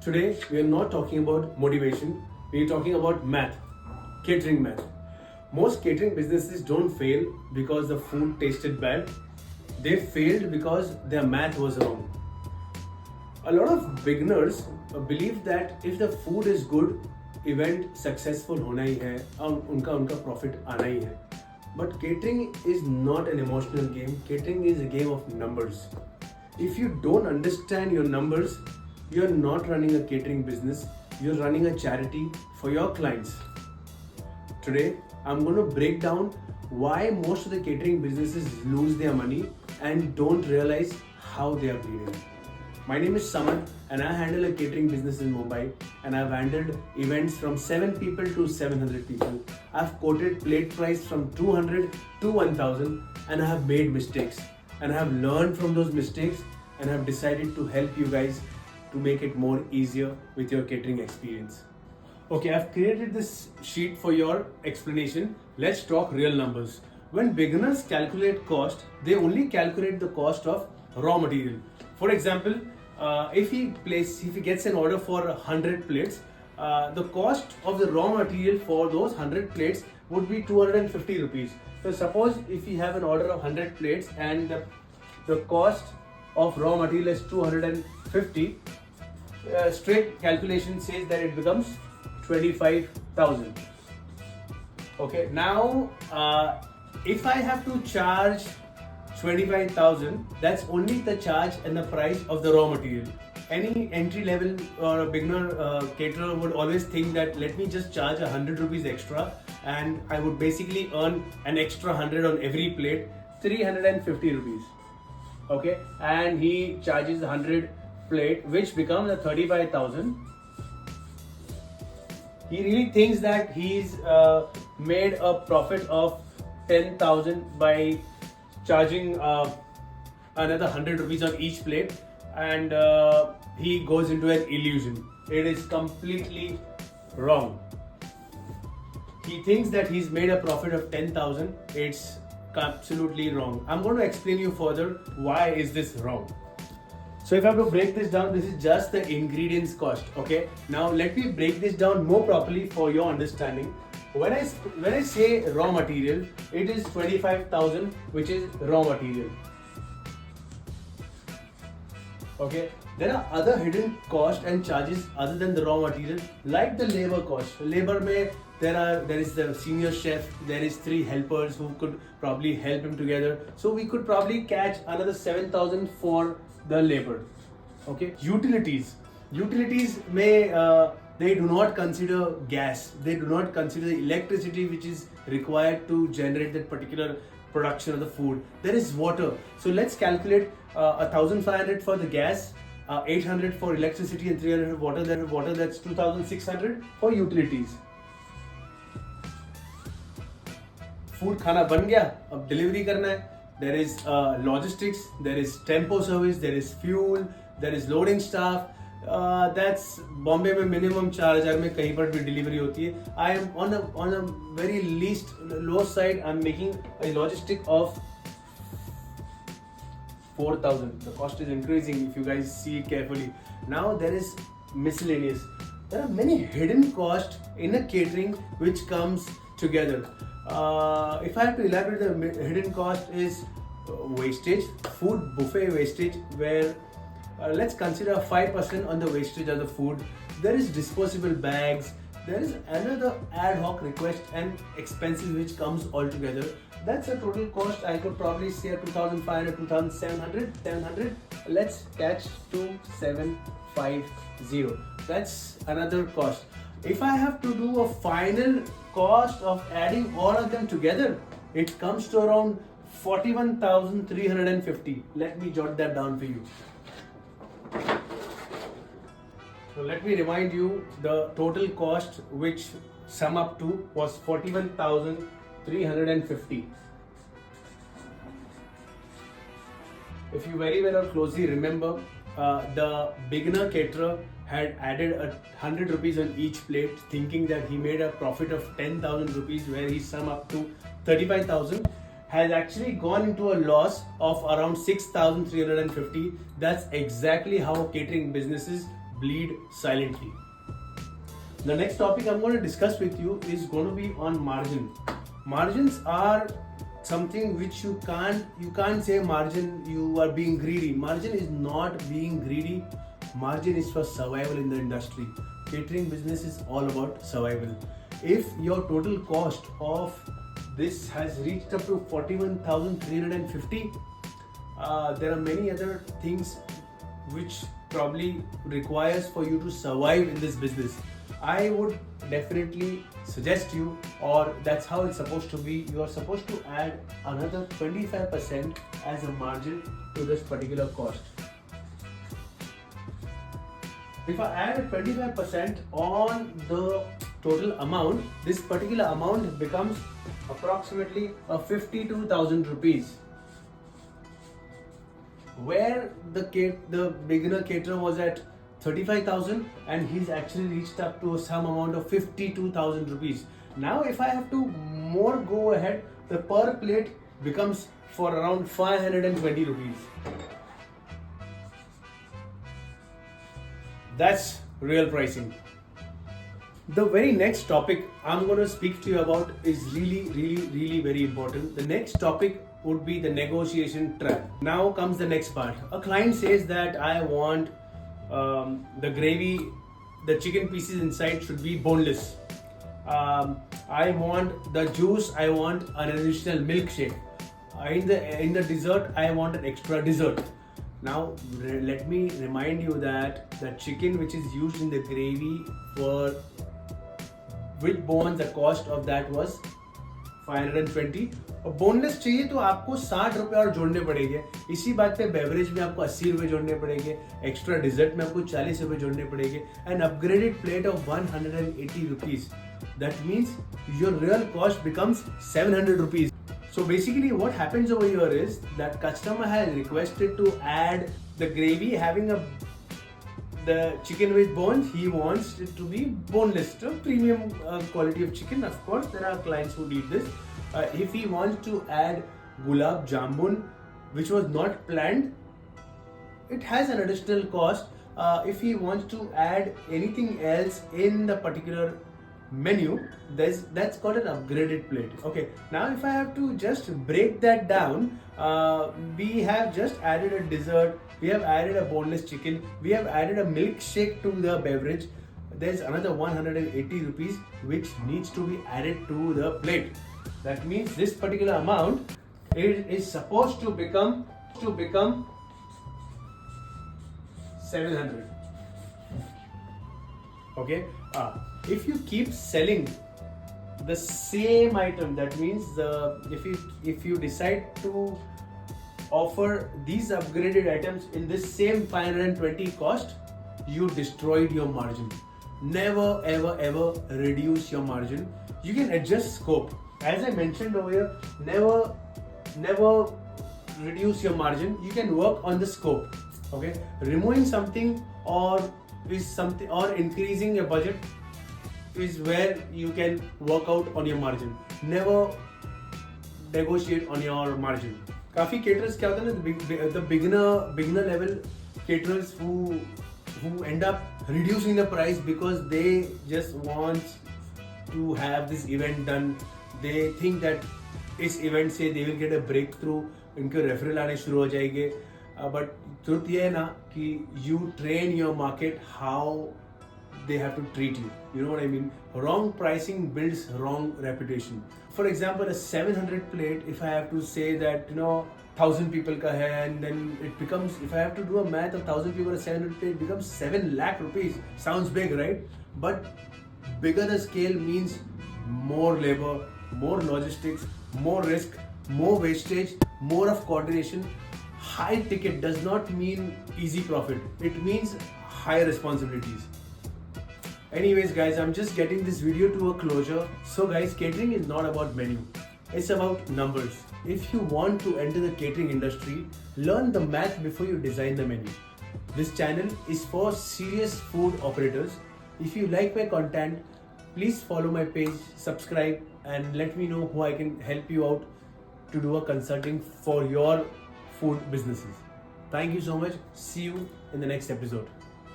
Today, we are not talking about motivation, we are talking about math, catering math. Most catering businesses don't fail because the food tasted bad, they failed because their math was wrong. A lot of beginners believe that if the food is good, event successful होना ही है और उनका profit आना ही है. But catering is not an emotional game. Catering is a game of numbers. If you don't understand your numbers, you're not running a catering business, you're running a charity for your clients. Today, I'm going to break down why most of the catering businesses lose their money and don't realize how they are bleeding. My name is Samad and I handle a catering business in Mumbai, and I've handled events from 7 people to 700 people. I've quoted plate price from 200 to 1000 and I have made mistakes, and I have learned from those mistakes, and I have decided to help you guys to make it more easier with your catering experience. Okay, I've created this sheet for your explanation. Let's talk real numbers. When beginners calculate cost, they only calculate the cost of raw material. For example, if he gets an order for 100 plates, the cost of the raw material for those 100 plates would be 250 rupees. So suppose if you have an order of 100 plates and the cost of raw material is 250, straight calculation says that it becomes 25,000. Okay, now if I have to charge 25,000, that's only the charge and the price of the raw material. Any entry level or a beginner caterer would always think that let me just charge 100 rupees extra and I would basically earn an extra 100 on every plate, 350 rupees. Okay, and he charges 100 plate, which becomes a 35,000. He really thinks that he's made a profit of 10,000 by charging another 100 rupees on each plate, and he goes into an illusion. It is completely wrong. He thinks that he's made a profit of 10,000. It's absolutely wrong. I'm going to explain you further why is this wrong. So if I have to break this down, this is just the ingredients cost. Okay. Now let me break this down more properly for your understanding. When I say raw material, it is 25,000, which is raw material. Okay. There are other hidden costs and charges other than the raw material, like the labor cost. Labor mein there is the senior chef, there is 3 helpers who could probably help him together. So we could probably catch another 7,000 for the labor. Okay. Utilities may they do not consider gas, they do not consider the electricity which is required to generate that particular production of the food. There is water, so let's calculate 1,500 for the gas, 800 for electricity and 300 for water. That's 2,600 for utilities. Food खाना बन गया, अब delivery करना है. There is logistics, there is tempo service, there is fuel, there is loading staff. That's Bombay में minimum 4,000 में कहीं पर भी delivery होती है. I am on a very least low side. I'm making a logistic of 4,000. The cost is increasing if you guys see it carefully. Now there is miscellaneous. There are many hidden costs in a catering which comes together. If I have to elaborate, the hidden cost is wastage, food buffet wastage, where let's consider 5% on the wastage of the food. There is disposable bags, there is another ad hoc request and expenses which comes all together. That's a total cost. I could probably say 2,500, 2,700. Let's catch 2,750. That's another cost. If I have to do a final cost of adding all of them together, it comes to around 41,350. Let me jot that down for you. So let me remind you, the total cost which sum up to was 41,350. If you very well or closely remember, the beginner caterer had added 100 rupees on each plate, thinking that he made a profit of 10,000 rupees, where he sum up to 35,000, has actually gone into a loss of around 6,350. That's exactly how catering businesses bleed silently. The next topic I'm going to discuss with you is going to be on margin. Margins are something which you can't say margin you are being greedy. Margin is not being greedy. Margin is for survival in the industry. Catering business is all about survival. If your total cost of this has reached up to 41,350, there are many other things which probably requires for you to survive in this business. I would definitely suggest you, or that's how it's supposed to be, you are supposed to add another 25% as a margin to this particular cost. If I add 25% on the total amount, this particular amount becomes approximately 52,000 rupees. Where the beginner caterer was at 35,000 and he's actually reached up to some amount of 52,000 rupees. Now if I have to more go ahead, the per plate becomes for around 520 rupees. That's real pricing. The very next topic I'm going to speak to you about is really very important. The next topic would be the negotiation trap. Now comes the next part. A client says that I want the gravy, the chicken pieces inside should be boneless. I want the juice, I want an additional milkshake. In the dessert, I want an extra dessert. Now let me remind you that the chicken which is used in the gravy for with bones, the cost of that was 520. और boneless चाहिए तो आपको 60 रुपए और जोड़ने पड़ेंगे. इसी बात पे बेवरेज में आपको 80 रुपए जोड़ने पड़ेंगे, एक्स्ट्रा डिजर्ट में आपको 40 रुपए जोड़ने पड़ेंगे, and upgraded plate of 180 rupees. That means your real cost becomes 700 rupees. So basically what happens over here is that customer has requested to add the gravy having the chicken with bones. He wants it to be boneless, so premium quality of chicken. Of course, there are clients who need this. If he wants to add gulab jamun, which was not planned, it has an additional cost. If he wants to add anything else in the particular menu, that's called an upgraded plate. Okay, now if I have to just break that down, we have just added a dessert, we have added a boneless chicken, we have added a milkshake to the beverage. There's another 180 rupees which needs to be added to the plate. That means this particular amount, it is supposed to become 700. Okay, if you keep selling the same item, that means if you decide to offer these upgraded items in this same 520 cost, you destroyed your margin. Never ever reduce your margin. You can adjust scope. As I mentioned over here, never reduce your margin. You can work on the scope. Okay, removing something or increasing your budget is where you can work out on your margin. Never negotiate on your margin. काफी caterers क्या होता है ना, the beginner level caterers who end up reducing the price because they just want to have this event done. They think that इस event से they will get a breakthrough, इनके referral आने शुरू हो जाएंगे. But truth ये है ना कि you train your market how they have to treat you. You know what I mean? Wrong pricing builds wrong reputation. For example, a 700 plate, if I have to say that 1,000 people ka hai, and then it becomes, if I have to do a math of 1,000 people, a 700 plate becomes 7 lakh rupees. Sounds big, right? But bigger the scale means more labor, more logistics, more risk, more wastage, more of coordination. High ticket does not mean easy profit. It means high responsibilities. Anyways guys, I'm just getting this video to a closure. So guys, catering is not about menu. It's about numbers. If you want to enter the catering industry, learn the math before you design the menu. This channel is for serious food operators. If you like my content, please follow my page, subscribe, and let me know who I can help you out to do a consulting for your food businesses. Thank you so much. See you in the next episode.